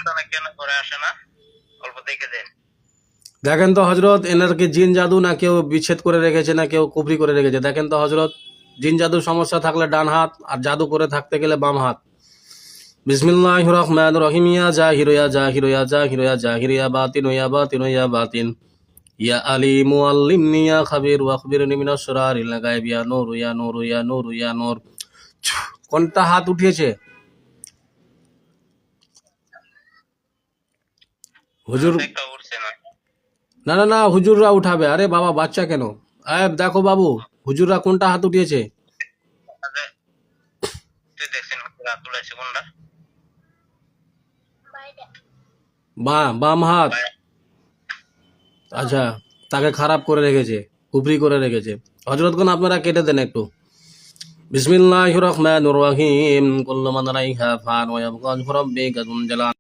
সন্তান কেন করে আসে না অল্প দেখে দেন। দেখেন তো হজরত, এনার কি জিন জাদু না কেউ বিচ্ছেদ করে রেখেছে না কেউ কুফরি করে রেখেছে? দেখেন তো হজরত, জিন জাদুর সমস্যা থাকলে ডান হাত, আর জাদু করে থাকতে গেলে বাম হাত। বিসমিল্লাহির রহমানির রহিম। ইয়া জাহির ইয়া জাহির ইয়া জাহির ইয়া জাহির ইয়া বাতিন ইয়া বাতিন ইয়া বাতিন ইয়া আলিম আল্লিমনি ইয়া খাবির ওয়াখবিরনি মিনাশ শারারিল গায়ব ইয়া নূর ইয়া নূর ইয়া নূর ইয়া নূর। কোনটা হাত উঠিয়েছে হুজুর? একটা উঠছে না। না না না, হুজুররা উঠাবে। আরে বাবা, বাচ্চা কেন? দেখো বাবু, হুজুররা কোনটা হাত উঠিয়েছে? আচ্ছা, তুই দেখছেন রাত তুলেছে কোনটা? বাম হাত। আচ্ছা, তাকে খারাপ করে রেখেছে, কুফরি করে রেখেছে। হযরতগণ আপনারা কেটে দেন একটু। বিসমিল্লাহির রহমানির রহিম। কুল্লু মান আলাইহা ফান ওয়া ইয়াবকা ওয়াজহু রাব্বিকা যুল জালাল।